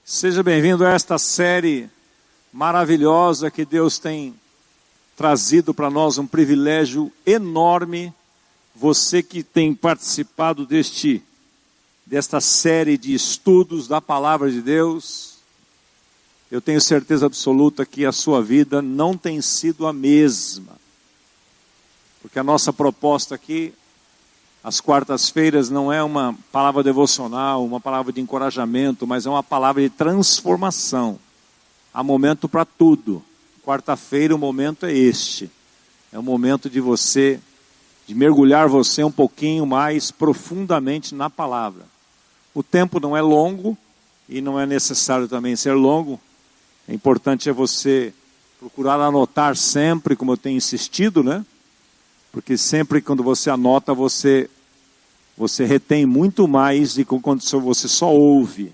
Seja bem-vindo a esta série maravilhosa que Deus tem trazido para nós, um privilégio enorme. Você que tem participado desta série de estudos da Palavra de Deus, eu tenho certeza absoluta que a sua vida não tem sido a mesma. Porque a nossa proposta aqui, às quartas-feiras, não é uma palavra devocional, uma palavra de encorajamento, mas é uma palavra de transformação. Há momento para tudo. Quarta-feira o momento é este. É o momento de mergulhar você um pouquinho mais profundamente na palavra. O tempo não é longo e não é necessário também ser longo. É importante você procurar anotar sempre, como eu tenho insistido, né? Porque sempre quando você anota, você retém muito mais do que quando você só ouve.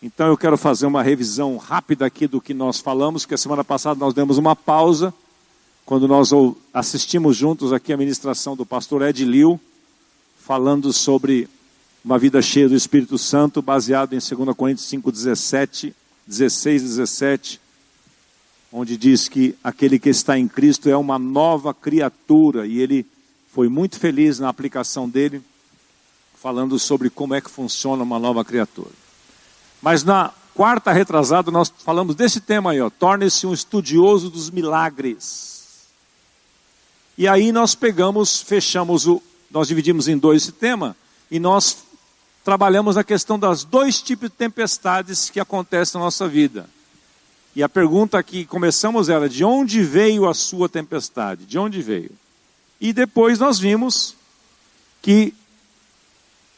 Então eu quero fazer uma revisão rápida aqui do que nós falamos, que a semana passada nós demos uma pausa, quando nós assistimos juntos aqui a ministração do pastor Ed Liu, falando sobre uma vida cheia do Espírito Santo, baseado em 2 Coríntios 5, 16, 17, onde diz que aquele que está em Cristo é uma nova criatura, e ele foi muito feliz na aplicação dele, falando sobre como é que funciona uma nova criatura. Mas na quarta retrasada nós falamos desse tema aí, torne-se um estudioso dos milagres. E aí nós nós dividimos em dois esse tema, e nós trabalhamos a questão das dois tipos de tempestades que acontecem na nossa vida. E a pergunta que começamos era: de onde veio a sua tempestade? De onde veio? E depois nós vimos que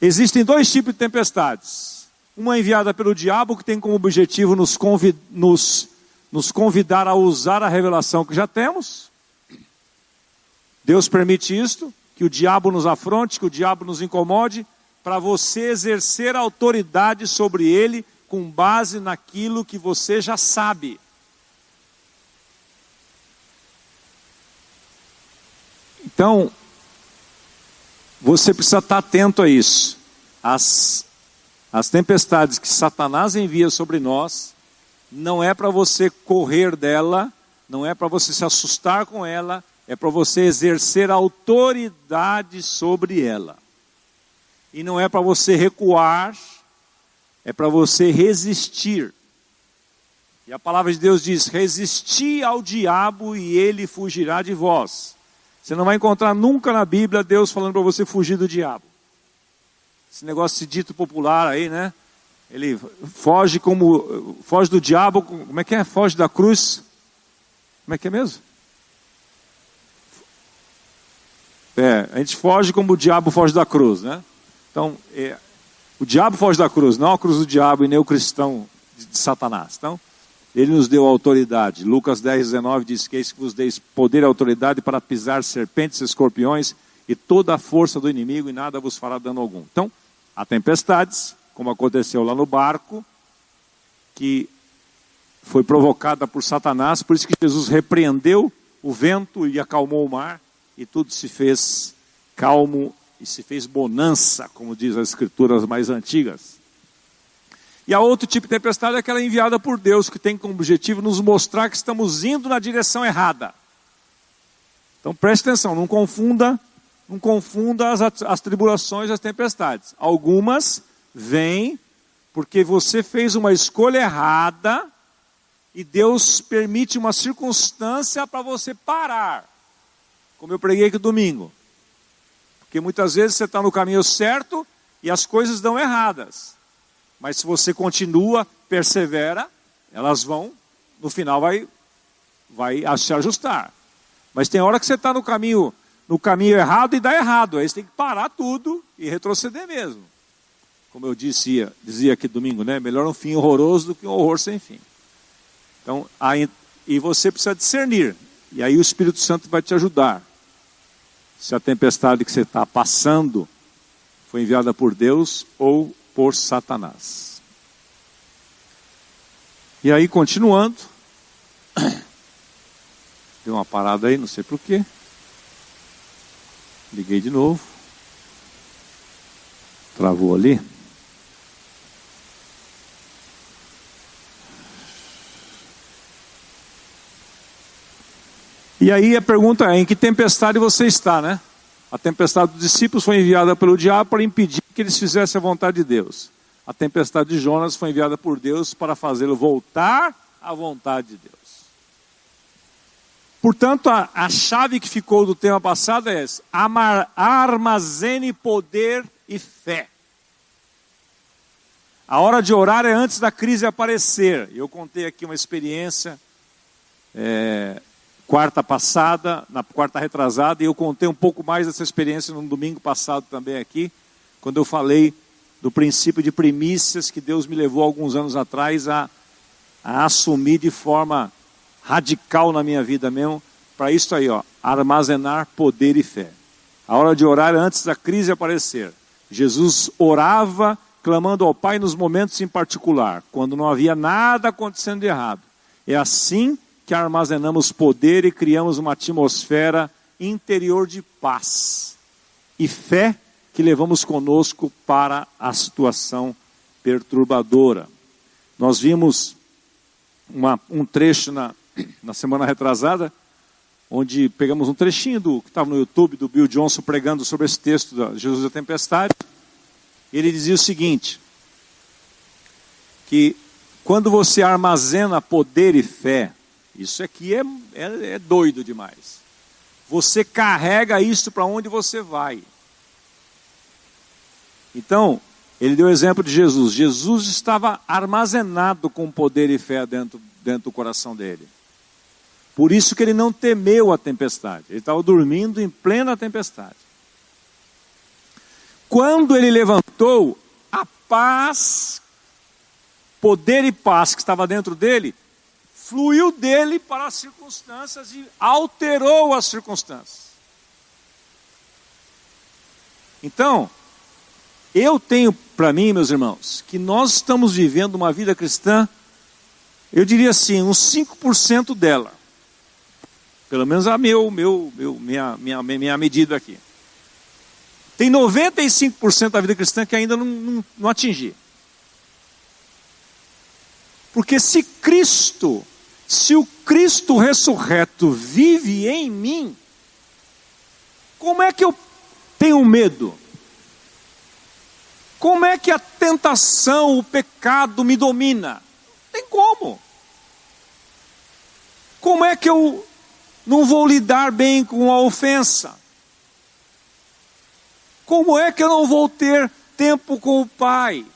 existem dois tipos de tempestades. Uma enviada pelo diabo, que tem como objetivo nos convidar a usar a revelação que já temos. Deus permite isto, que o diabo nos afronte, que o diabo nos incomode, para você exercer autoridade sobre ele, com base naquilo que você já sabe. Então, você precisa estar atento a isso. As tempestades que Satanás envia sobre nós, não é para você correr dela, não é para você se assustar com ela, é para você exercer autoridade sobre ela. E não é para você recuar, é para você resistir. E a palavra de Deus diz: resisti ao diabo e ele fugirá de vós. Você não vai encontrar nunca na Bíblia Deus falando para você fugir do diabo. Esse negócio de dito popular aí, né? Ele foge do diabo, como é que é? Foge da cruz. Como é que é mesmo? A gente foge como o diabo foge da cruz, né? Então, o diabo foge da cruz, não a cruz do diabo e nem o cristão de Satanás. Então, ele nos deu autoridade. Lucas 10, 19 diz que eis que vos deis poder e autoridade para pisar serpentes e escorpiões e toda a força do inimigo, e nada vos fará dano algum. Então, há tempestades, como aconteceu lá no barco, que foi provocada por Satanás, por isso que Jesus repreendeu o vento e acalmou o mar, e tudo se fez calmo e se fez bonança, como diz as escrituras mais antigas. E a outro tipo de tempestade é aquela enviada por Deus, que tem como objetivo nos mostrar que estamos indo na direção errada. Então preste atenção, não confunda as tribulações e as tempestades. Algumas vêm porque você fez uma escolha errada e Deus permite uma circunstância para você parar. Como eu preguei aqui domingo. Porque muitas vezes você está no caminho certo e as coisas dão erradas. Mas se você continua, persevera, elas vão, no final vai se ajustar. Mas tem hora que você está no caminho errado e dá errado. Aí você tem que parar tudo e retroceder mesmo. Como eu dizia aqui domingo, né? Melhor um fim horroroso do que um horror sem fim. Então, e você precisa discernir. E aí o Espírito Santo vai te ajudar. Se a tempestade que você está passando foi enviada por Deus ou por Satanás. E aí, continuando. Deu uma parada aí, não sei porquê. Liguei de novo. Travou ali. E aí a pergunta é, em que tempestade você está, né? A tempestade dos discípulos foi enviada pelo diabo para impedir que eles fizessem a vontade de Deus. A tempestade de Jonas foi enviada por Deus para fazê-lo voltar à vontade de Deus. Portanto, a chave que ficou do tema passado é essa: armazene poder e fé. A hora de orar é antes da crise aparecer. Eu contei aqui uma experiência quarta passada, na quarta retrasada, e eu contei um pouco mais dessa experiência no domingo passado também aqui, quando eu falei do princípio de primícias que Deus me levou alguns anos atrás a assumir de forma radical na minha vida mesmo, para isso aí, ó, armazenar poder e fé. A hora de orar antes da crise aparecer. Jesus orava clamando ao Pai nos momentos em particular, quando não havia nada acontecendo de errado. É assim que armazenamos poder e criamos uma atmosfera interior de paz e fé que levamos conosco para a situação perturbadora. Nós vimos um trecho na semana retrasada, onde pegamos um trechinho que estava no YouTube, do Bill Johnson pregando sobre esse texto de Jesus da tempestade. Ele dizia o seguinte, que quando você armazena poder e fé, isso aqui é doido demais. Você carrega isso para onde você vai. Então, ele deu o exemplo de Jesus. Jesus estava armazenado com poder e fé dentro do coração dele. Por isso que ele não temeu a tempestade. Ele estava dormindo em plena tempestade. Quando ele levantou, a paz, poder e paz que estava dentro dele, fluiu dele para as circunstâncias e alterou as circunstâncias. Então, eu tenho para mim, meus irmãos, que nós estamos vivendo uma vida cristã, eu diria assim, uns 5% dela. Pelo menos a minha medida aqui. Tem 95% da vida cristã que ainda não atingi. Porque se o Cristo ressurreto vive em mim, como é que eu tenho medo? Como é que a tentação, o pecado me domina? Não tem como. Como é que eu não vou lidar bem com a ofensa? Como é que eu não vou ter tempo com o Pai?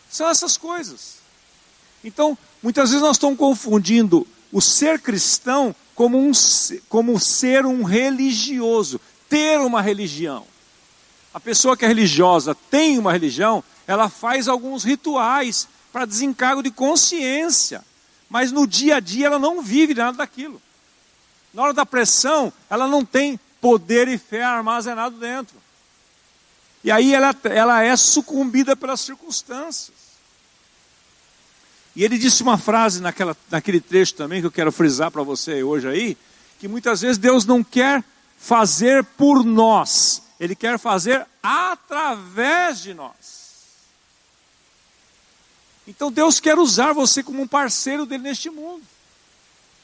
São essas coisas. Então, muitas vezes nós estamos confundindo o ser cristão como ser um religioso, ter uma religião. A pessoa que é religiosa, tem uma religião, ela faz alguns rituais para desencargo de consciência, mas no dia a dia ela não vive nada daquilo. Na hora da pressão, ela não tem poder e fé armazenado dentro. E aí ela é sucumbida pelas circunstâncias. E ele disse uma frase naquele trecho também, que eu quero frisar para você hoje aí, que muitas vezes Deus não quer fazer por nós, Ele quer fazer através de nós. Então Deus quer usar você como um parceiro dele neste mundo.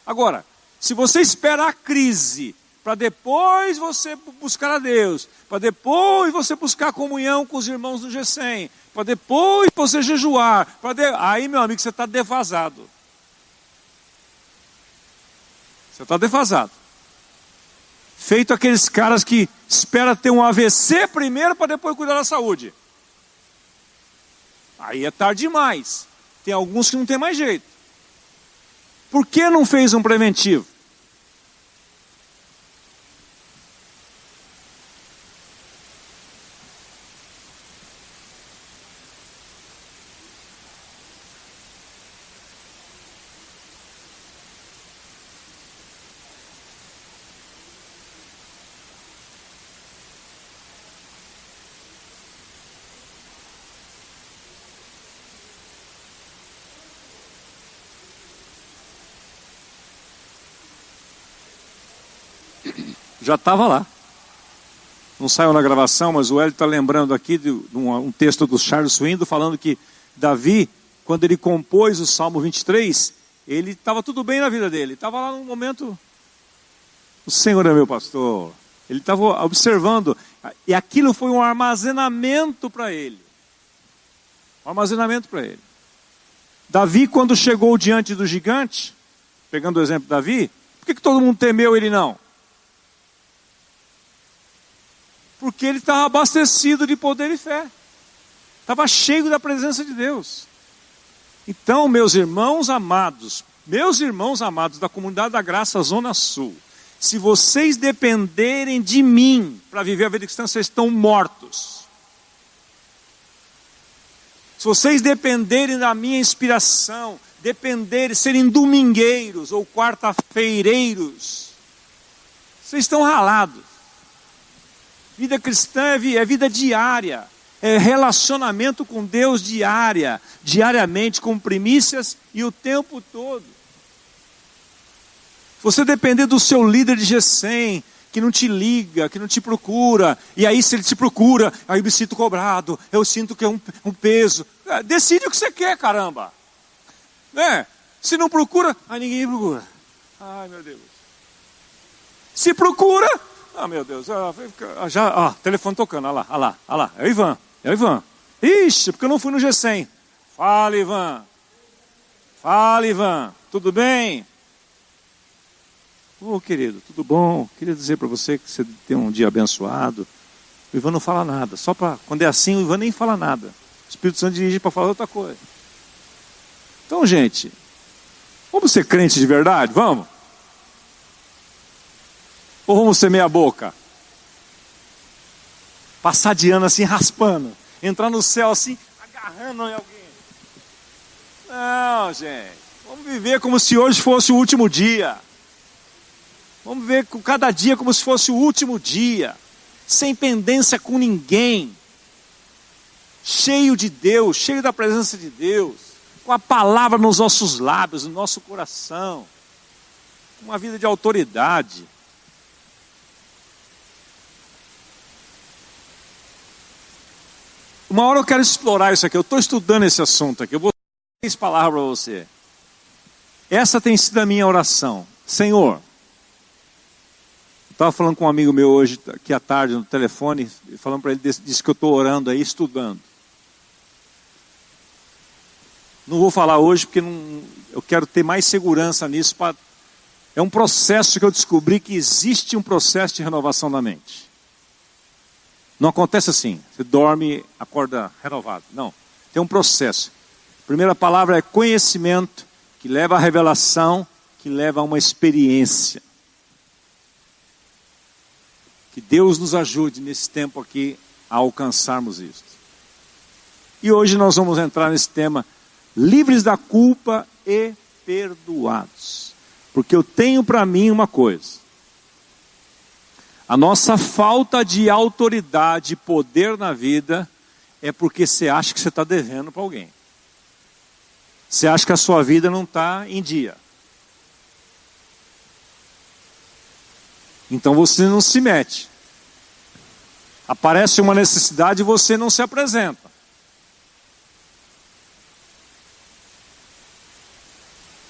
Agora, se você espera a crise para depois você buscar a Deus, para depois você buscar comunhão com os irmãos do G100, para depois você jejuar, aí, meu amigo, você está defasado. Você está defasado. Feito aqueles caras que esperam ter um AVC primeiro para depois cuidar da saúde. Aí é tarde demais. Tem alguns que não tem mais jeito. Por que não fez um preventivo? Já estava lá. Não saiu na gravação, mas o Hélio está lembrando aqui de um texto do Charles Swindoll falando que Davi, quando ele compôs o Salmo 23, ele estava tudo bem na vida dele. Estava lá num momento O Senhor é meu pastor. Ele estava observando. E aquilo foi um armazenamento para ele. Um armazenamento para ele. Davi, quando chegou diante do gigante, pegando o exemplo de Davi, por que todo mundo temeu ele não? Porque ele estava abastecido de poder e fé. Estava cheio da presença de Deus. Então, meus irmãos amados da comunidade da Graça Zona Sul, se vocês dependerem de mim para viver a vida cristã, vocês estão mortos. Se vocês dependerem da minha inspiração, serem domingueiros ou quarta-feireiros, vocês estão ralados. Vida cristã é vida diária, é relacionamento com Deus diariamente, com primícias e o tempo todo. Se você depender do seu líder de Gesem, que não te liga, que não te procura, e aí se ele te procura, aí eu me sinto cobrado, eu sinto que é um peso. Decide o que você quer, caramba. Se não procura, aí ninguém procura. Ai, meu Deus. Se procura, meu Deus, telefone tocando, olha lá, é o Ivan. Ixi, porque eu não fui no Gesem. Fala, Ivan, tudo bem? Querido, tudo bom? Queria dizer para você que você tem um dia abençoado. O Ivan não fala nada, quando é assim o Ivan nem fala nada. O Espírito Santo dirige para falar outra coisa. Então, gente, vamos ser crentes de verdade? Vamos? Ou vamos ser meia boca? Passar de ano assim, raspando. Entrar no céu assim, agarrando em alguém. Não, gente. Vamos viver como se hoje fosse o último dia. Vamos viver cada dia como se fosse o último dia. Sem pendência com ninguém. Cheio de Deus, cheio da presença de Deus. Com a palavra nos nossos lábios, no nosso coração. Uma vida de autoridade. Uma hora eu quero explorar isso aqui. Eu estou estudando esse assunto aqui. Eu vou dar 3 palavras para você. Essa tem sido a minha oração. Senhor, eu estava falando com um amigo meu hoje, aqui à tarde, no telefone, falando para ele, disse que eu estou orando aí, estudando. Não vou falar hoje porque eu quero ter mais segurança nisso. É um processo que eu descobri que existe um processo de renovação da mente. Não acontece assim, você dorme, acorda renovado. Não, tem um processo. A primeira palavra é conhecimento, que leva à revelação, que leva a uma experiência. Que Deus nos ajude nesse tempo aqui a alcançarmos isso. E hoje nós vamos entrar nesse tema, livres da culpa e perdoados. Porque eu tenho para mim uma coisa. A nossa falta de autoridade e poder na vida é porque você acha que você está devendo para alguém. Você acha que a sua vida não está em dia. Então você não se mete. Aparece uma necessidade e você não se apresenta.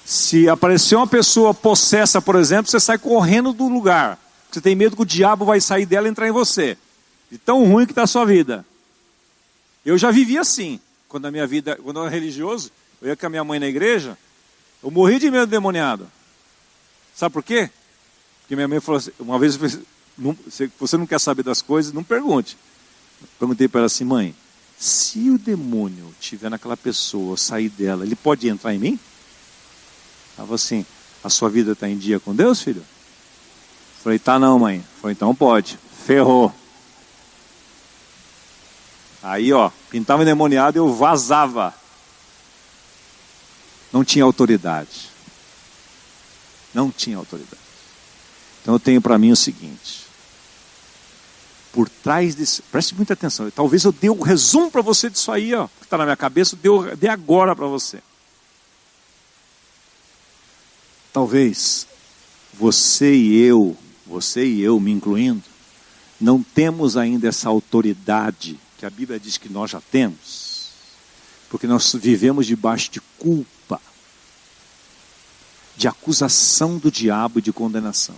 Se aparecer uma pessoa possessa, por exemplo, você sai correndo do lugar. Você tem medo que o diabo vai sair dela e entrar em você. De tão ruim que está a sua vida. Eu já vivi assim. Quando eu era religioso, eu ia com a minha mãe na igreja, eu morri de medo do demoniado. Sabe por quê? Porque minha mãe falou assim, uma vez, se você não quer saber das coisas, não pergunte. Eu perguntei para ela assim, mãe, se o demônio estiver naquela pessoa, sair dela, ele pode entrar em mim? Ela falou assim, a sua vida está em dia com Deus, filho? Falei, tá não, mãe. Falei, então pode. Ferrou. Aí, pintava endemoniado e eu vazava. Não tinha autoridade. Não tinha autoridade. Então eu tenho para mim o seguinte. Por trás disso, preste muita atenção. Talvez eu dê um resumo para você disso aí, que está na minha cabeça, eu dei agora para você. Talvez você e eu, me incluindo, não temos ainda essa autoridade que a Bíblia diz que nós já temos, porque nós vivemos debaixo de culpa, de acusação do diabo e de condenação.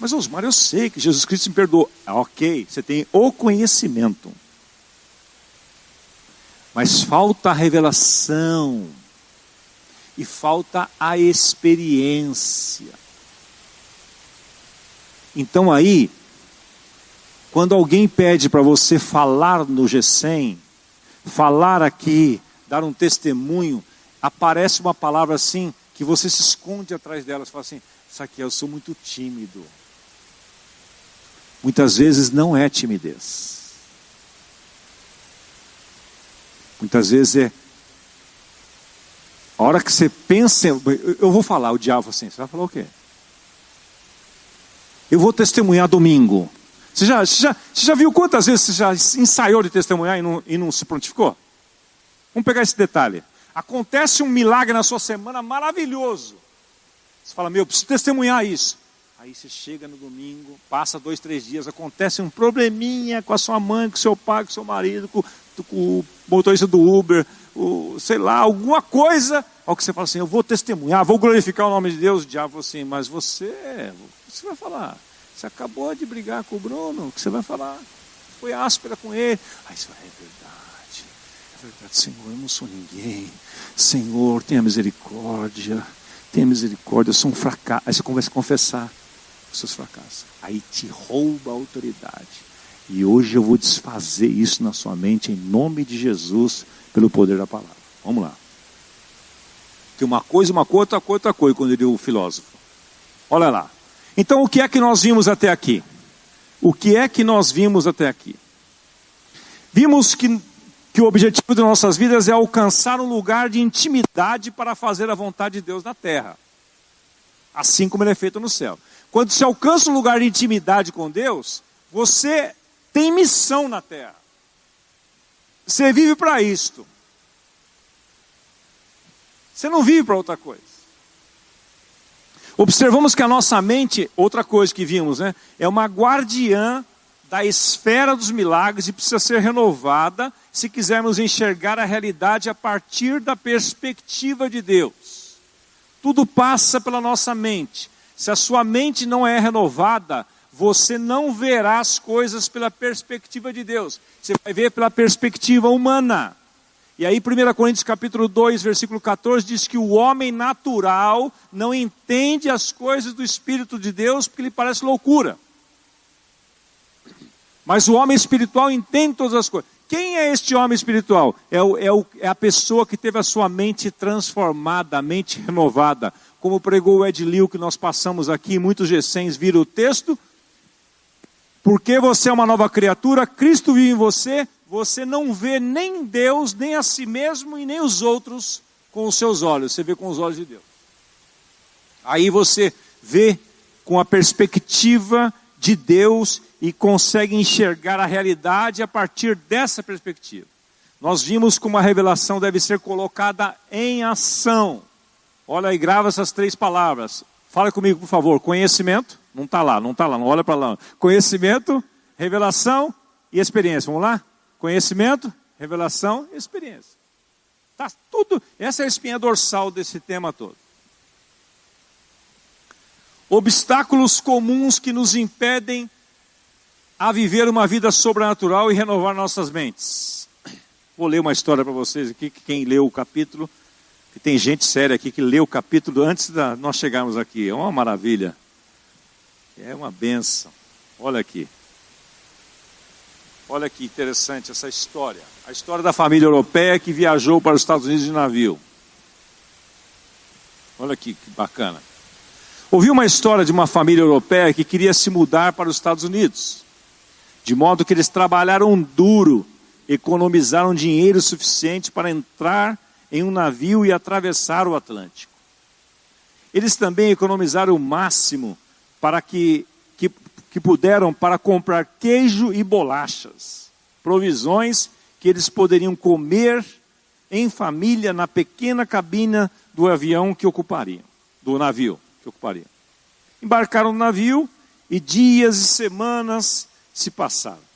Mas Osmar, eu sei que Jesus Cristo me perdoou. Ok, você tem o conhecimento. Mas falta a revelação. E falta a experiência. Então aí, quando alguém pede para você falar no G100, falar aqui, dar um testemunho, aparece uma palavra assim, que você se esconde atrás dela, você fala assim, Saquiel, eu sou muito tímido. Muitas vezes não é timidez. Muitas vezes é... A hora que você pensa, eu vou falar, o diabo assim, você vai falar o quê? Eu vou testemunhar domingo. Você já viu quantas vezes você já ensaiou de testemunhar e não se prontificou? Vamos pegar esse detalhe. Acontece um milagre na sua semana maravilhoso. Você fala, eu preciso testemunhar isso. Aí você chega no domingo, passa 2, 3 dias, acontece um probleminha com a sua mãe, com o seu pai, com o seu marido, com o motorista do Uber, sei lá, alguma coisa. Ao que você fala assim, eu vou testemunhar, vou glorificar o nome de Deus. O diabo fala assim, mas o que você vai falar? Você acabou de brigar com o Bruno, o que você vai falar? Foi áspera com ele. Aí você vai, é verdade, Senhor, eu não sou ninguém. Senhor, tenha misericórdia, eu sou um fracasso. Aí você começa a confessar os seus fracassos. Aí te rouba a autoridade. E hoje eu vou desfazer isso na sua mente, em nome de Jesus, pelo poder da palavra. Vamos lá. Tem uma coisa, outra coisa, quando diria o filósofo. Olha lá. Então o que é que nós vimos até aqui? O que é que nós vimos até aqui? Vimos que o objetivo de nossas vidas é alcançar um lugar de intimidade para fazer a vontade de Deus na terra. Assim como ele é feito no céu. Quando você alcança um lugar de intimidade com Deus, você tem missão na terra. Você vive para isto. Você não vive para outra coisa. Observamos que a nossa mente, outra coisa que vimos, né, é uma guardiã da esfera dos milagres e precisa ser renovada se quisermos enxergar a realidade a partir da perspectiva de Deus. Tudo passa pela nossa mente. Se a sua mente não é renovada, você não verá as coisas pela perspectiva de Deus. Você vai ver pela perspectiva humana. E aí 1 Coríntios capítulo 2, versículo 14, diz que o homem natural não entende as coisas do Espírito de Deus porque lhe parece loucura. Mas o homem espiritual entende todas as coisas. Quem é este homem espiritual? É a pessoa que teve a sua mente transformada, a mente renovada. Como pregou o Ed Liu, que nós passamos aqui, muitos G100s viram o texto. Porque você é uma nova criatura, Cristo vive em você, você não vê nem Deus, nem a si mesmo e nem os outros com os seus olhos. Você vê com os olhos de Deus. Aí você vê com a perspectiva de Deus e consegue enxergar a realidade a partir dessa perspectiva. Nós vimos como a revelação deve ser colocada em ação. Olha aí, grava essas 3 palavras. Fala comigo, por favor. Conhecimento, não está lá, não olha para lá. Conhecimento, revelação e experiência. Vamos lá? Conhecimento, revelação e experiência. Tá tudo. Essa é a espinha dorsal desse tema todo. Obstáculos comuns que nos impedem a viver uma vida sobrenatural e renovar nossas mentes. Vou ler uma história para vocês aqui, que quem leu o capítulo, que tem gente séria aqui que leu o capítulo antes de nós chegarmos aqui. É uma maravilha. É uma bênção. Olha aqui. Olha que interessante essa história. A história da família europeia que viajou para os Estados Unidos de navio. Olha aqui, que bacana. Ouvi uma história de uma família europeia que queria se mudar para os Estados Unidos. De modo que eles trabalharam duro, economizaram dinheiro suficiente para entrar em um navio e atravessar o Atlântico. Eles também economizaram o máximo para que puderam para comprar queijo e bolachas, provisões que eles poderiam comer em família na pequena cabina do avião que ocupariam, do navio que ocupariam. Embarcaram no navio e dias e semanas se passaram.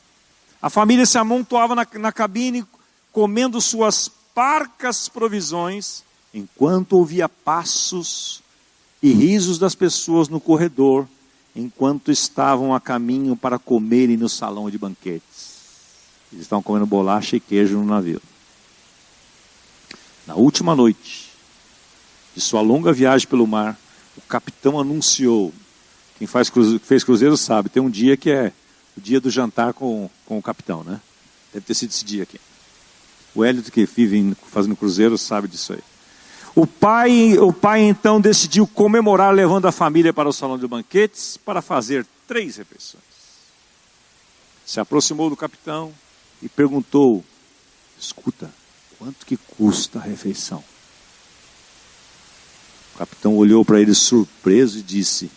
A família se amontoava na cabine, comendo suas parcas provisões, enquanto ouvia passos e risos das pessoas no corredor enquanto estavam a caminho para comerem no salão de banquetes. Eles estavam comendo bolacha e queijo no navio. Na última noite de sua longa viagem pelo mar, o capitão anunciou. Quem fez cruzeiro sabe, tem um dia que é o dia do jantar com o capitão, né? Deve ter sido esse dia aqui. O Hélio que vive fazendo cruzeiro sabe disso aí. O pai então decidiu comemorar levando a família para o salão de banquetes para fazer 3 refeições. Se aproximou do capitão e perguntou: escuta, quanto que custa a refeição? O capitão olhou para ele surpreso e disse: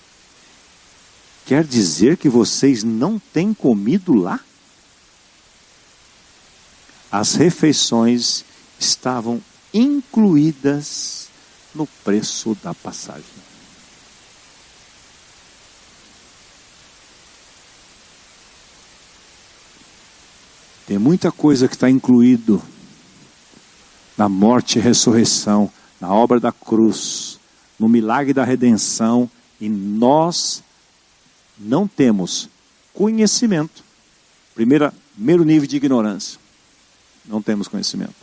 quer dizer que vocês não têm comido lá? As refeições estavam incluídas no preço da passagem. Tem muita coisa que está incluído na morte e ressurreição, na obra da cruz, no milagre da redenção, e nós não temos conhecimento. Primeiro nível de ignorância. Não temos conhecimento.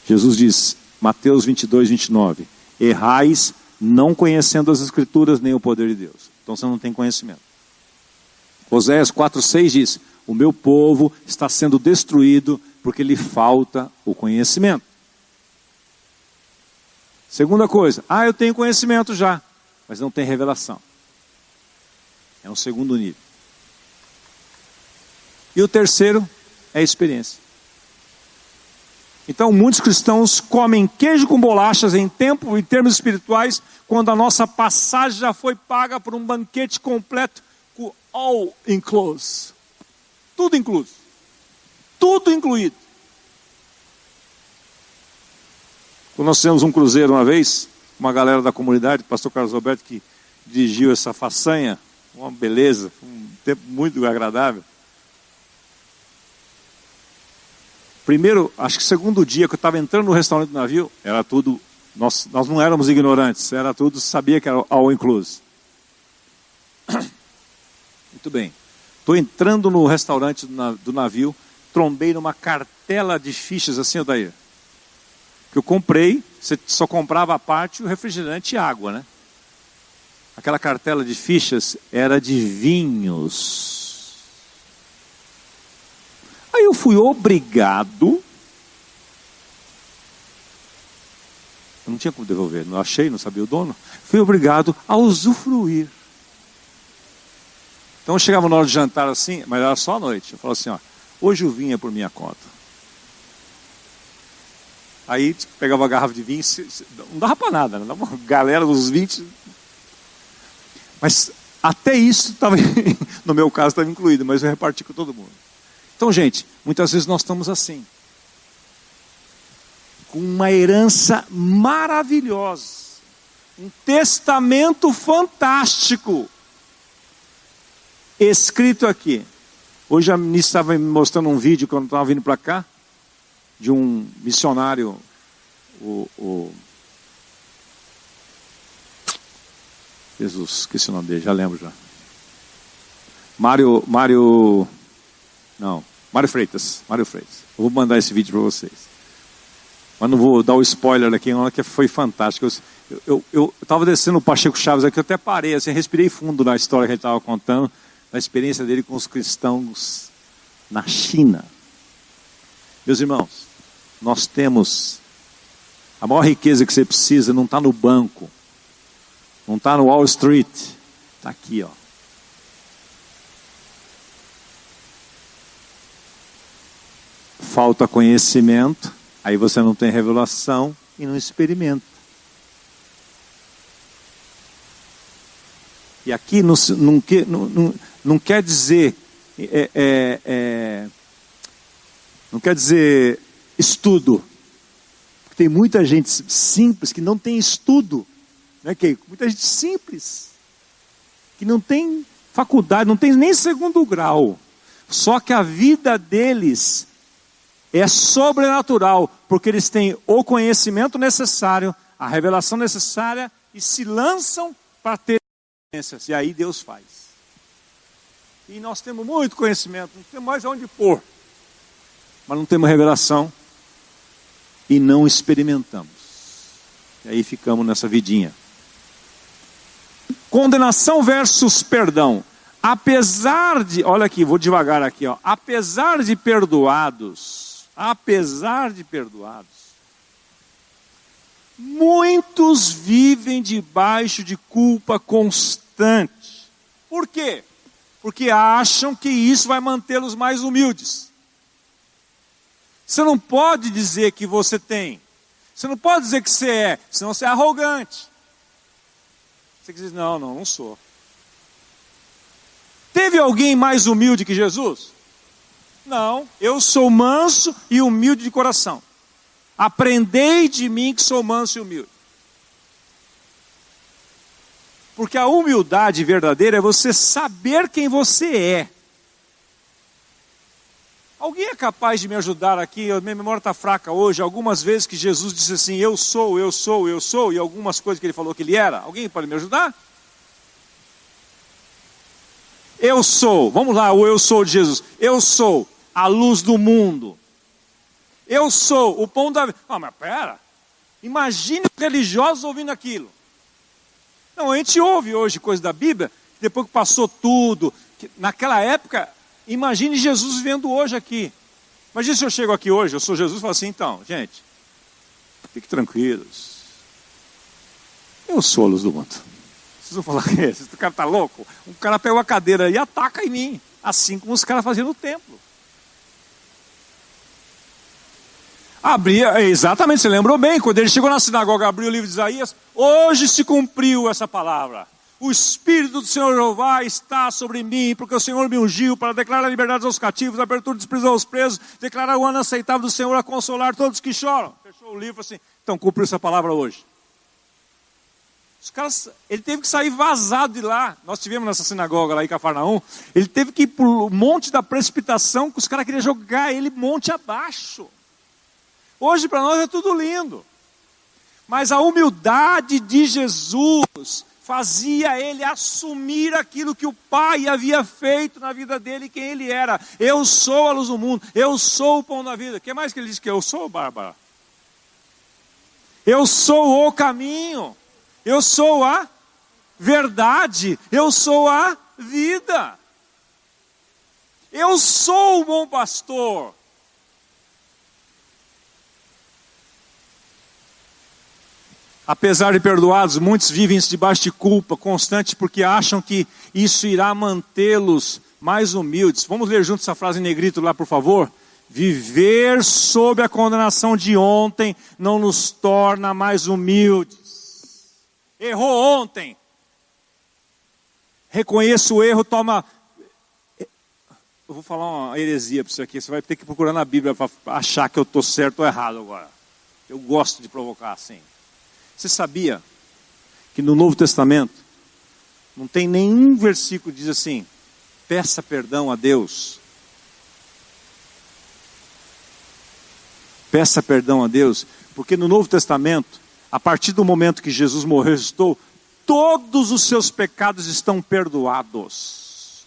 Jesus diz, Mateus 22, 29, errais não conhecendo as Escrituras nem o poder de Deus. Então você não tem conhecimento. Oséias 4, 6 diz, o meu povo está sendo destruído porque lhe falta o conhecimento. Segunda coisa, eu tenho conhecimento já, mas não tem revelação. É um segundo nível. E o terceiro é a experiência. Então muitos cristãos comem queijo com bolachas em termos espirituais, quando a nossa passagem já foi paga por um banquete completo, com all inclusive. Tudo incluso. Tudo incluído. Quando nós fizemos um cruzeiro uma vez, uma galera da comunidade, o pastor Carlos Roberto que dirigiu essa façanha, uma beleza, um tempo muito agradável. Primeiro, acho que segundo dia que eu estava entrando no restaurante do navio, era tudo, nós não éramos ignorantes, era tudo, sabia que era all inclusive. Muito bem. Estou entrando no restaurante do navio, trombei numa cartela de fichas assim, Odair. Que eu comprei, você só comprava a parte o refrigerante e água, né? Aquela cartela de fichas era de vinhos. Aí eu fui obrigado, eu não tinha como devolver, não achei, não sabia o dono, fui obrigado a usufruir. Então eu chegava na hora de jantar assim, mas era só à noite, eu falava assim, hoje o vinho é por minha conta. Aí pegava a garrafa de vinho, não dava para nada, né? Dava uma galera dos 20, mas até isso estava, no meu caso estava incluído, mas eu reparti com todo mundo. Então, gente, muitas vezes nós estamos assim, com uma herança maravilhosa, um testamento fantástico, escrito aqui. Hoje a ministra estava me mostrando um vídeo, quando eu estava vindo para cá, de um missionário, Jesus, esqueci o nome dele, já lembro já. Mário Freitas. Eu vou mandar esse vídeo para vocês. Mas não vou dar o spoiler aqui, que foi fantástico. Eu estava descendo o Pacheco Chaves aqui, eu até parei, assim, respirei fundo na história que ele estava contando, na experiência dele com os cristãos na China. Meus irmãos, nós temos a maior riqueza que você precisa, não está no banco, não está no Wall Street, está aqui, ó. Falta conhecimento, aí você não tem revelação e não experimenta. E aqui não quer dizer não quer dizer estudo. Porque tem muita gente simples que não tem estudo, né, Keiko? Muita gente simples que não tem faculdade, não tem nem segundo grau. Só que a vida deles é sobrenatural, porque eles têm o conhecimento necessário, a revelação necessária e se lançam para ter E aí Deus faz. E nós temos muito conhecimento, não temos mais onde pôr. Mas não temos revelação e não experimentamos. E aí ficamos nessa vidinha. Condenação versus perdão. Apesar de, olha aqui, vou devagar aqui, ó. Apesar de perdoados, muitos vivem debaixo de culpa constante. Por quê? Porque acham que isso vai mantê-los mais humildes. Você não pode dizer que você tem. Você não pode dizer que você é, senão você é arrogante. Você diz, não sou. Teve alguém mais humilde que Jesus? Não, eu sou manso e humilde de coração. Aprendei de mim que sou manso e humilde. Porque a humildade verdadeira é você saber quem você é. Alguém é capaz de me ajudar aqui? Minha memória está fraca hoje. Algumas vezes que Jesus disse assim, eu sou, e algumas coisas que ele falou que ele era. Alguém pode me ajudar? Eu sou, vamos lá, o eu sou de Jesus. Eu sou a luz do mundo. Eu sou o pão da vida. Não, mas pera. Imagine os religiosos ouvindo aquilo. Não, a gente ouve hoje coisas da Bíblia, depois que passou tudo. Naquela época, imagine Jesus vivendo hoje aqui. Imagine se eu chego aqui hoje, eu sou Jesus e falo assim, então, gente, fiquem tranquilos. Eu sou a luz do mundo. Vocês vão falar, esse cara está louco? Um cara pega uma cadeira e ataca em mim, assim como os caras faziam no templo. Exatamente, você lembrou bem, quando ele chegou na sinagoga, abriu o livro de Isaías, hoje se cumpriu essa palavra. O Espírito do Senhor Jeová está sobre mim, porque o Senhor me ungiu para declarar a liberdade aos cativos, a abertura dos prisões aos presos, declarar o ano aceitável do Senhor, a consolar todos que choram. Fechou o livro assim, então cumpriu essa palavra hoje. Os caras, ele teve que sair vazado de lá. Nós tivemos nessa sinagoga lá em Cafarnaum. Ele teve que ir para o monte da precipitação, que os caras queriam jogar ele monte abaixo. Hoje para nós é tudo lindo. Mas a humildade de Jesus fazia ele assumir aquilo que o Pai havia feito na vida dele e quem ele era. Eu sou a luz do mundo. Eu sou o pão da vida. O que mais que ele disse que eu sou, Bárbara? Eu sou o caminho. Eu sou a verdade, eu sou a vida. Eu sou o bom pastor. Apesar de perdoados, muitos vivem debaixo de culpa constante porque acham que isso irá mantê-los mais humildes. Vamos ler juntos essa frase em negrito lá, por favor? Viver sob a condenação de ontem não nos torna mais humildes. Errou ontem. Reconheça o erro, toma... Eu vou falar uma heresia para você aqui. Você vai ter que procurar na Bíblia para achar que eu estou certo ou errado agora. Eu gosto de provocar assim. Você sabia que no Novo Testamento não tem nenhum versículo que diz assim, peça perdão a Deus. Peça perdão a Deus. Porque no Novo Testamento, a partir do momento que Jesus morreu e ressuscitou, todos os seus pecados estão perdoados.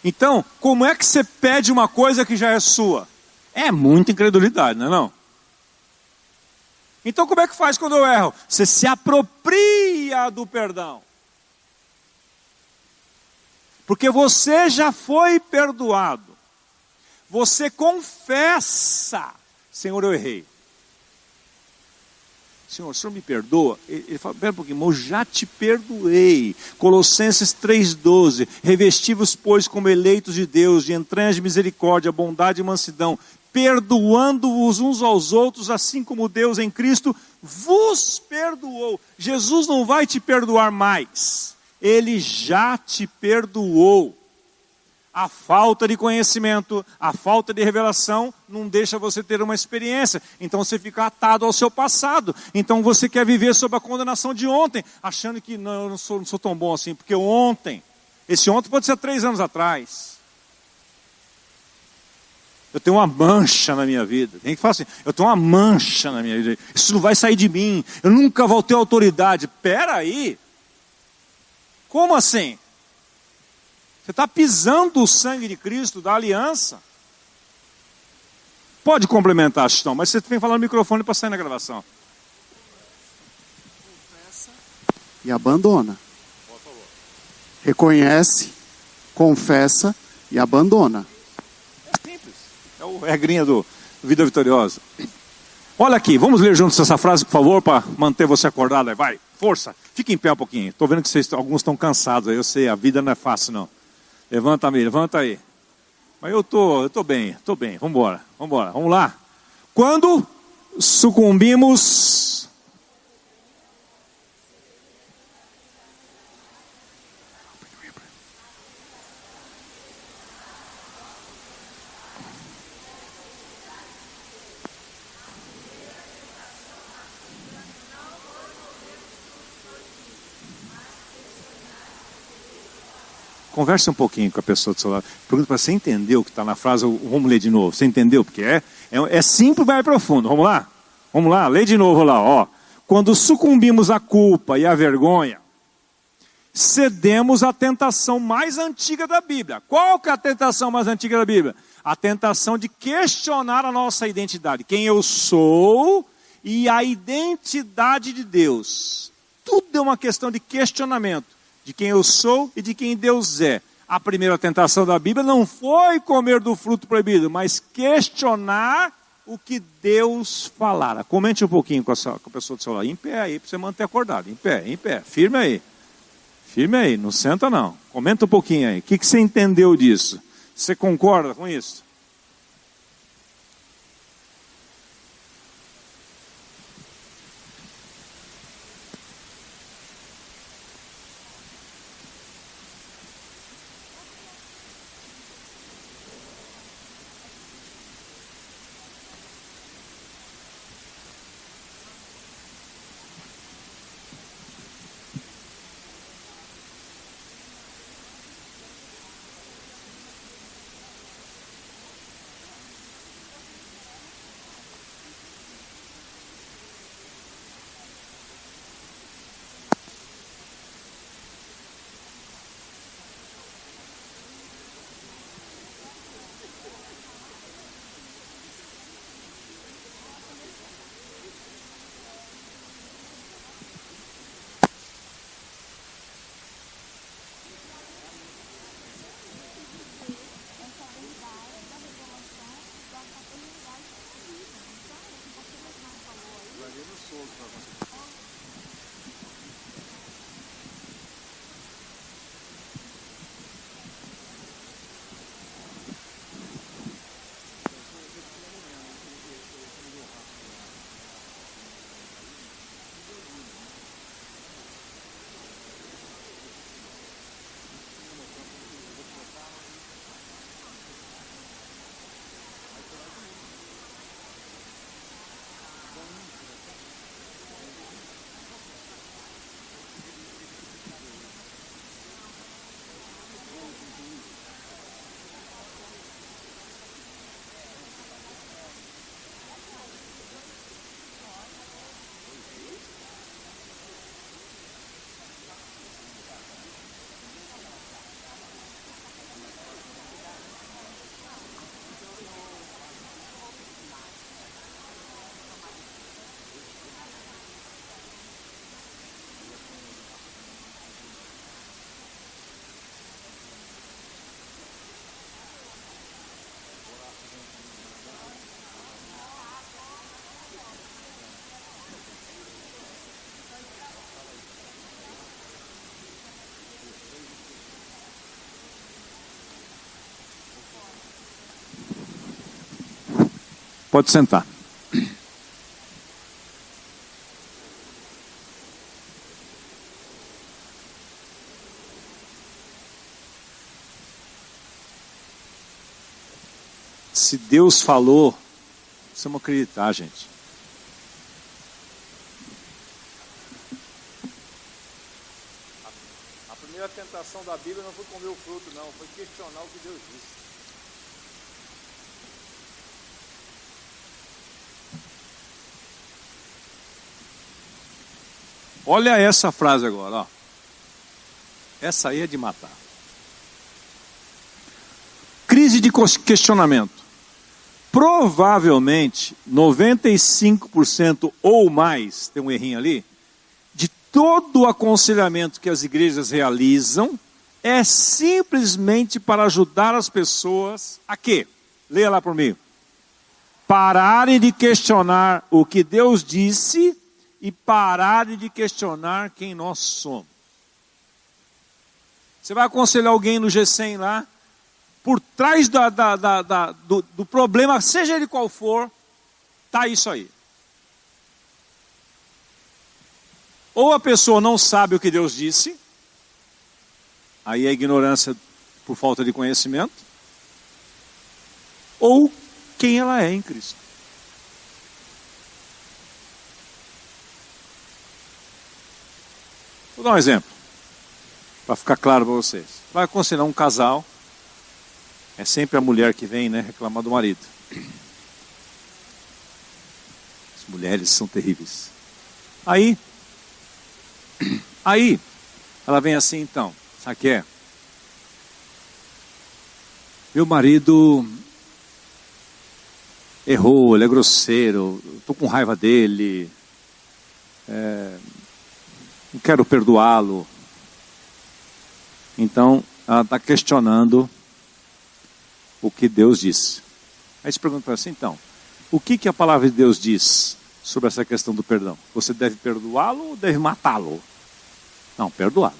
Então, como é que você pede uma coisa que já é sua? É muita incredulidade, não é não? Então como é que faz quando eu erro? Você se apropria do perdão. Porque você já foi perdoado. Você confessa, Senhor, eu errei. Senhor, o Senhor me perdoa? Ele fala, pera um pouquinho, eu já te perdoei. Colossenses 3,12, revesti-vos, pois, como eleitos de Deus, de entranhas de misericórdia, bondade e mansidão, perdoando-vos uns aos outros, assim como Deus em Cristo vos perdoou. Jesus não vai te perdoar mais, Ele já te perdoou. A falta de conhecimento, a falta de revelação não deixa você ter uma experiência. Então você fica atado ao seu passado. Então você quer viver sob a condenação de ontem, achando que não, eu não sou tão bom assim, porque ontem, esse ontem pode ser 3 anos atrás. Eu tenho uma mancha na minha vida. Tem que falar assim, eu tenho uma mancha na minha vida. Isso não vai sair de mim. Eu nunca vou ter autoridade. Espera aí. Como assim? Você está pisando o sangue de Cristo, da aliança. Pode complementar, Chitão, mas você tem que falar no microfone para sair na gravação. Confessa e abandona. Reconhece, confessa e abandona. É simples. É o regrinha do Vida Vitoriosa. Olha aqui, vamos ler juntos essa frase, por favor, para manter você acordado. Aí. Vai, força. Fique em pé um pouquinho. Estou vendo que alguns estão cansados. Aí eu sei, a vida não é fácil, não. Levanta aí. Mas eu tô bem. Vamos embora. Vamos lá. Quando sucumbimos... Converse um pouquinho com a pessoa do seu lado. Pergunta para você entendeu o que está na frase. Vamos ler de novo. Você entendeu? Porque é simples, mas é profundo. Vamos lá. Lê de novo lá. Ó. Quando sucumbimos à culpa e à vergonha, cedemos à tentação mais antiga da Bíblia. Qual que é a tentação mais antiga da Bíblia? A tentação de questionar a nossa identidade. Quem eu sou e a identidade de Deus. Tudo é uma questão de questionamento. De quem eu sou e de quem Deus é. A primeira tentação da Bíblia não foi comer do fruto proibido, mas questionar o que Deus falara. Comente um pouquinho com a pessoa do seu lado. Em pé aí, para você manter acordado. Em pé. Firme aí, não senta não. Comenta um pouquinho aí. O que você entendeu disso? Você concorda com isso? Pode sentar. Se Deus falou, precisamos acreditar, gente. A primeira tentação da Bíblia não foi comer o fruto, não. Foi questionar o que Deus disse. Olha essa frase agora, ó. Essa aí é de matar. Crise de questionamento. Provavelmente 95% ou mais, tem um errinho ali, de todo o aconselhamento que as igrejas realizam é simplesmente para ajudar as pessoas a quê? Leia lá por mim. Pararem de questionar o que Deus disse e pararem de questionar quem nós somos. Você vai aconselhar alguém no G100 lá, por trás do problema, seja ele qual for, está isso aí. Ou a pessoa não sabe o que Deus disse, aí é ignorância por falta de conhecimento, ou quem ela é em Cristo. Vou dar um exemplo, para ficar claro para vocês. Vai aconselhar um casal, é sempre a mulher que vem, né, reclamar do marido. As mulheres são terríveis. Aí, ela vem assim, então, sabe o que é? Meu marido errou, ele é grosseiro, estou com raiva dele, não quero perdoá-lo. Então, ela está questionando o que Deus disse. Aí você pergunta assim, então, o que a palavra de Deus diz sobre essa questão do perdão? Você deve perdoá-lo ou deve matá-lo? Não, perdoá-lo.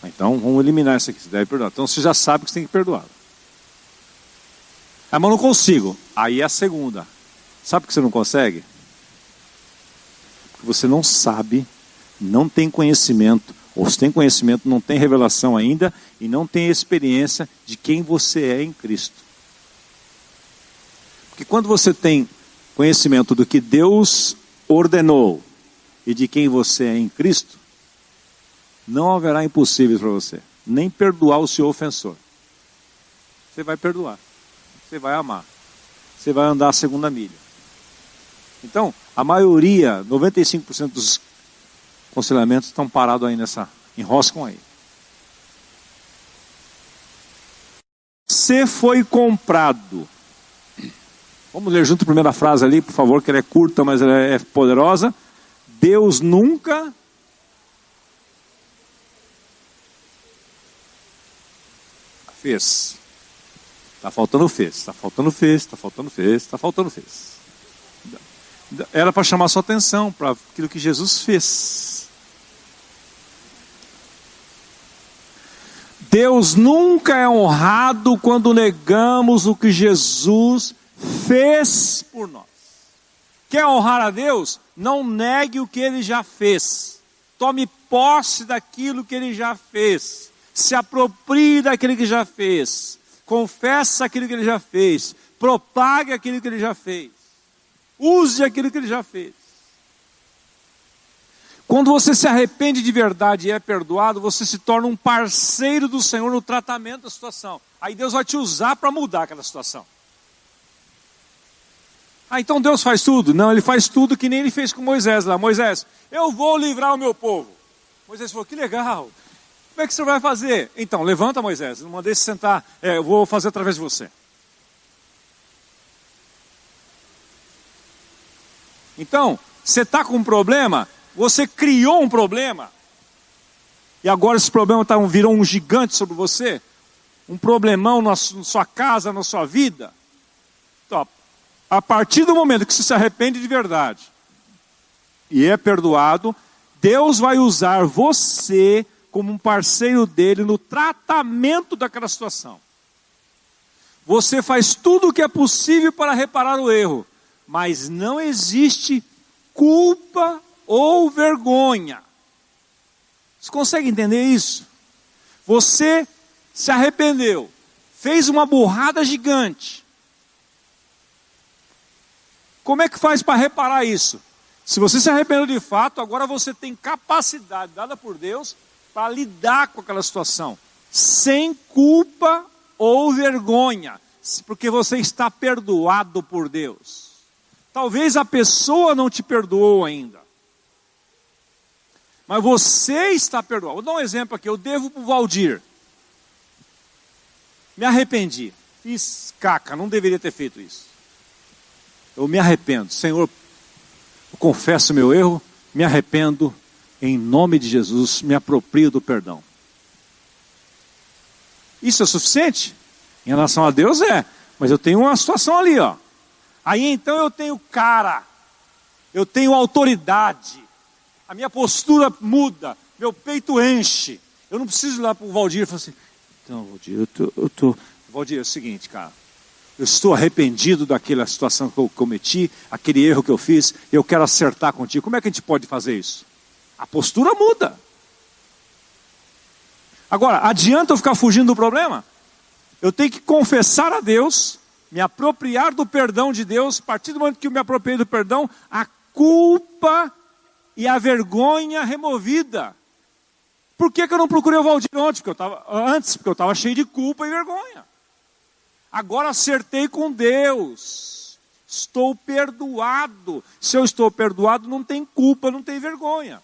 Então, vamos eliminar isso aqui, você deve perdoar. Então, você já sabe que você tem que perdoá-lo. Ah, mas não consigo. Aí é a segunda. Sabe por que você não consegue? Porque você não sabe, não tem conhecimento, ou se tem conhecimento, não tem revelação ainda, e não tem experiência de quem você é em Cristo. Porque quando você tem conhecimento do que Deus ordenou, e de quem você é em Cristo, não haverá impossíveis para você, nem perdoar o seu ofensor. Você vai perdoar, você vai amar, você vai andar a segunda milha. Então, a maioria, 95% dos aconselhamentos estão parados aí enroscam aí. Você foi comprado. Vamos ler junto a primeira frase ali, por favor, que ela é curta, mas ela é poderosa. Deus nunca fez. Está faltando fez, está faltando fez, está faltando fez, está faltando fez. Era para chamar sua atenção para aquilo que Jesus fez. Deus nunca é honrado quando negamos o que Jesus fez por nós. Quer honrar a Deus? Não negue o que Ele já fez. Tome posse daquilo que Ele já fez. Se aproprie daquilo que já fez. Confesse aquilo que Ele já fez. Propague aquilo que Ele já fez. Use aquilo que Ele já fez. Quando você se arrepende de verdade e é perdoado, você se torna um parceiro do Senhor no tratamento da situação. Aí Deus vai te usar para mudar aquela situação. Ah, então Deus faz tudo? Não, Ele faz tudo que nem Ele fez com Moisés lá. Moisés, eu vou livrar o meu povo. Moisés falou, que legal. Como é que você vai fazer? Então, levanta, Moisés, não mandei se sentar, eu vou fazer através de você. Então, você está com um problema, você criou um problema, e agora esse problema virou um gigante sobre você, um problemão na sua casa, na sua vida. Então, a partir do momento que você se arrepende de verdade e é perdoado, Deus vai usar você como um parceiro dele no tratamento daquela situação. Você faz tudo o que é possível para reparar o erro, mas não existe culpa ou vergonha. Você consegue entender isso? Você se arrependeu, fez uma burrada gigante. Como é que faz para reparar isso? Se você se arrependeu de fato, agora você tem capacidade dada por Deus para lidar com aquela situação, sem culpa ou vergonha, porque você está perdoado por Deus. Talvez a pessoa não te perdoou ainda, Mas você está perdoado. Vou dar um exemplo aqui. Eu devo para o Valdir. Me arrependi. Fiz caca, não deveria ter feito isso. Eu me arrependo. Senhor, eu confesso meu erro, me arrependo. Em nome de Jesus, me aproprio do perdão. Isso é suficiente? Em relação a Deus é. Mas eu tenho uma situação ali, ó. Aí então eu tenho cara. Eu tenho autoridade. A minha postura muda. Meu peito enche. Eu não preciso ir lá para o Valdir e falar assim, então, Valdir, Valdir, é o seguinte, cara. Eu estou arrependido daquela situação que eu cometi, aquele erro que eu fiz, e eu quero acertar contigo. Como é que a gente pode fazer isso? A postura muda. Agora, adianta eu ficar fugindo do problema? Eu tenho que confessar a Deus, me apropriar do perdão de Deus. A partir do momento que eu me apropriei do perdão, a culpa e a vergonha removida. Por que eu não procurei o Valdir ontem? Porque eu estava cheio de culpa e vergonha. Agora acertei com Deus. Estou perdoado. Se eu estou perdoado, não tem culpa, não tem vergonha.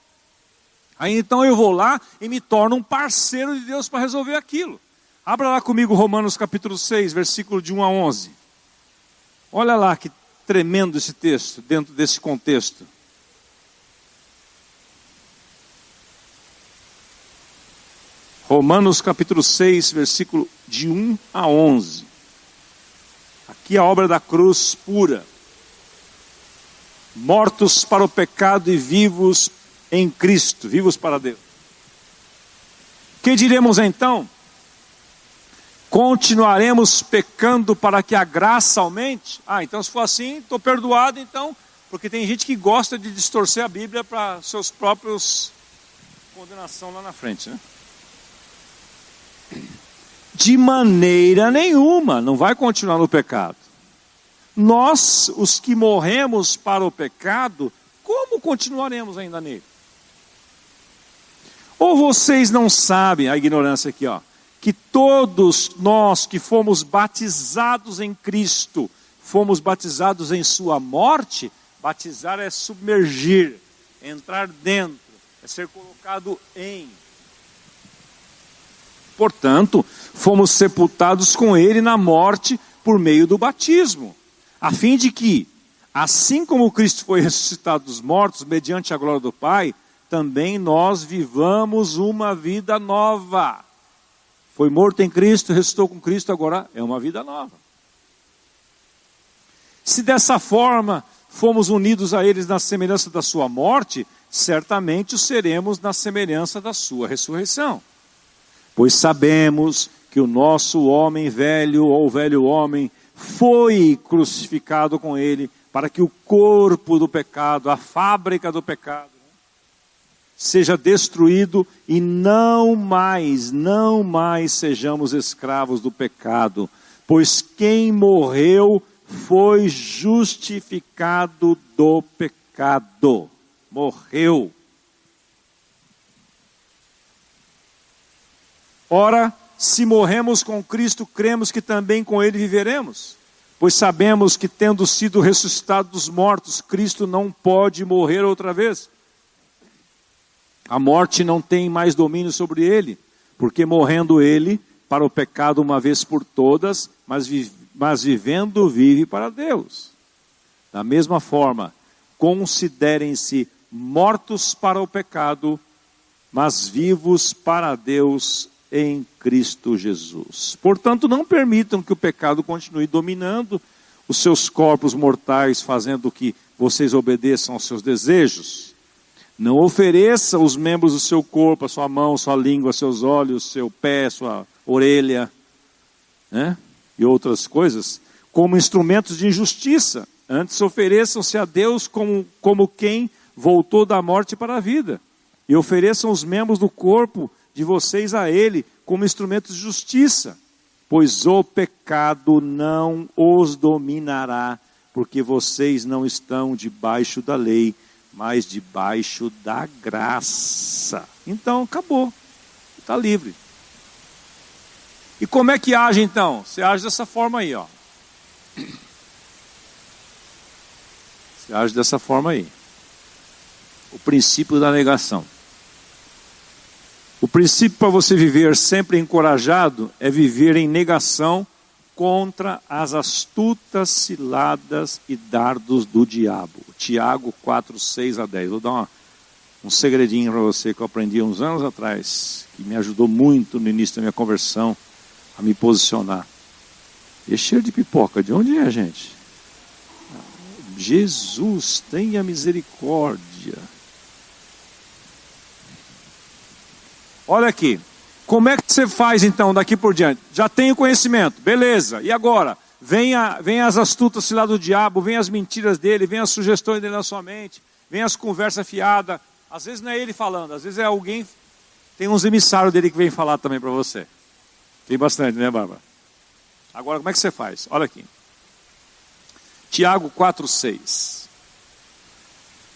Aí então eu vou lá e me torno um parceiro de Deus para resolver aquilo. Abra lá comigo Romanos capítulo 6, versículo de 1 a 11. Olha lá que tremendo esse texto, dentro desse contexto. Romanos capítulo 6, versículo de 1 a 11. Aqui a obra da cruz pura. Mortos para o pecado e vivos em Cristo, vivos para Deus. Que diremos então? Continuaremos pecando para que a graça aumente? Então se for assim, estou perdoado então, porque tem gente que gosta de distorcer a Bíblia para seus próprios condenação lá na frente, né? De maneira nenhuma, não vai continuar no pecado. Nós, os que morremos para o pecado, como continuaremos ainda nele? Ou vocês não sabem, a ignorância aqui, ó, que todos nós que fomos batizados em Cristo, fomos batizados em sua morte? Batizar é submergir, entrar dentro, é ser colocado em. Portanto, fomos sepultados com ele na morte por meio do batismo, a fim de que, assim como Cristo foi ressuscitado dos mortos, mediante a glória do Pai, também nós vivamos uma vida nova. Foi morto em Cristo, ressuscitou com Cristo, agora é uma vida nova. Se dessa forma fomos unidos a eles na semelhança da sua morte, certamente o seremos na semelhança da sua ressurreição. Pois sabemos que o nosso homem velho, ou velho homem, foi crucificado com ele, para que o corpo do pecado, a fábrica do pecado, seja destruído e não mais sejamos escravos do pecado. Pois quem morreu foi justificado do pecado. Morreu. Ora, se morremos com Cristo, cremos que também com ele viveremos. Pois sabemos que, tendo sido ressuscitado dos mortos, Cristo não pode morrer outra vez. A morte não tem mais domínio sobre ele, porque morrendo ele para o pecado uma vez por todas, mas vivendo vive para Deus. Da mesma forma, considerem-se mortos para o pecado, mas vivos para Deus em Cristo Jesus. Portanto, não permitam que o pecado continue dominando os seus corpos mortais, fazendo que vocês obedeçam aos seus desejos. Não ofereça os membros do seu corpo, a sua mão, sua língua, seus olhos, seu pé, sua orelha, né? E outras coisas, como instrumentos de injustiça. Antes ofereçam-se a Deus como quem voltou da morte para a vida. E ofereçam os membros do corpo de vocês a Ele como instrumentos de justiça. Pois o pecado não os dominará, porque vocês não estão debaixo da lei, mas debaixo da graça. Então, acabou. Está livre. E como é que age então? Você age dessa forma aí, ó. Você age dessa forma aí. O princípio da negação. O princípio para você viver sempre encorajado é viver em negação contra as astutas ciladas e dardos do diabo. Tiago 4, 6 a 10. Vou dar um segredinho para você que eu aprendi uns anos atrás, que me ajudou muito no início da minha conversão a me posicionar. E é cheio de pipoca. De onde é, gente? Jesus, tenha misericórdia. Olha aqui. Como é que você faz então daqui por diante? Já tenho conhecimento, beleza. E agora? Vem as astutas ciladas do diabo, vem as mentiras dele, vem as sugestões dele na sua mente, vem as conversas fiadas. Às vezes não é ele falando, às vezes é alguém, tem uns emissários dele que vem falar também para você. Tem bastante, né, Bárbara? Agora, como é que você faz? Olha aqui. Tiago 4, 6.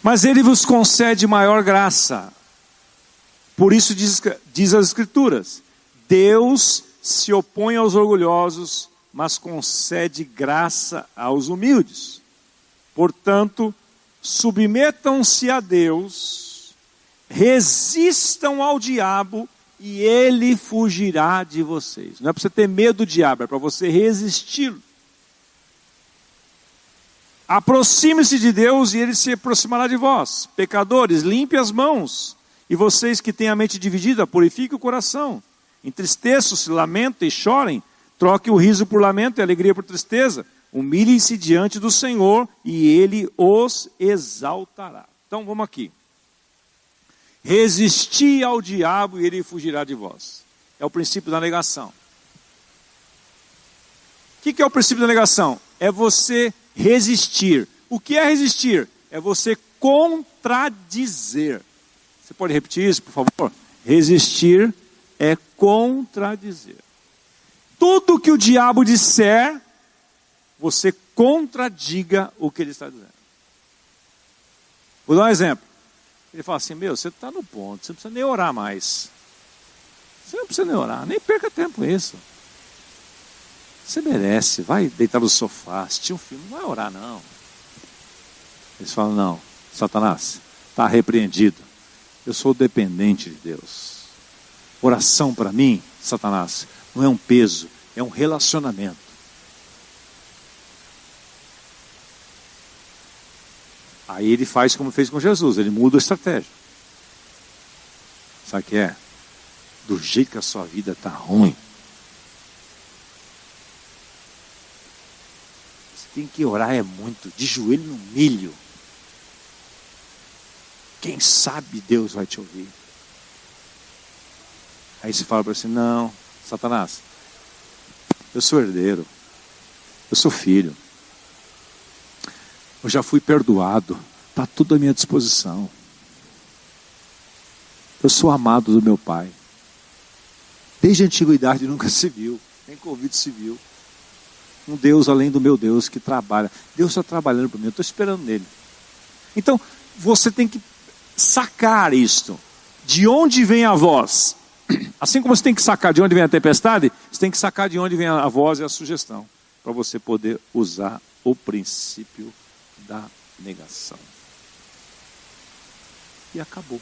Mas ele vos concede maior graça. Por isso diz as Escrituras, Deus se opõe aos orgulhosos, mas concede graça aos humildes. Portanto, submetam-se a Deus, resistam ao diabo e ele fugirá de vocês. Não é para você ter medo do diabo, é para você resistir. Aproxime-se de Deus e ele se aproximará de vós. Pecadores, limpe as mãos. E vocês que têm a mente dividida, purifiquem o coração. Entristeçam-se, lamentem e chorem. Troque o riso por lamento e a alegria por tristeza. Humilhem-se diante do Senhor e Ele os exaltará. Então vamos aqui. Resisti ao diabo e ele fugirá de vós. É o princípio da negação. O que é o princípio da negação? É você resistir. O que é resistir? É você contradizer. Você pode repetir isso, por favor? Resistir é contradizer. Tudo que o diabo disser, você contradiga o que ele está dizendo. Vou dar um exemplo. Ele fala assim, você está no ponto, você não precisa nem orar mais. Você não precisa nem orar, nem perca tempo com isso. Você merece, vai deitar no sofá, assistir um filme, não vai orar não. Eles falam, não, Satanás, está repreendido. Eu sou dependente de Deus. Oração para mim, Satanás, não é um peso, é um relacionamento. Aí ele faz como fez com Jesus, ele muda a estratégia. Sabe o que é? Do jeito que a sua vida está ruim, você tem que orar muito, de joelho no milho. Quem sabe Deus vai te ouvir. Aí você fala para você, não, Satanás, eu sou herdeiro, eu sou filho, eu já fui perdoado, está tudo à minha disposição. Eu sou amado do meu Pai. Desde a antiguidade nunca se viu, nem convite se viu. Um Deus além do meu Deus que trabalha. Deus está trabalhando para mim, eu estou esperando nele. Então, você tem que sacar isto. De onde vem a voz? Assim como você tem que sacar de onde vem a tempestade, você tem que sacar de onde vem a voz e a sugestão, para você poder usar o princípio da negação. E acabou.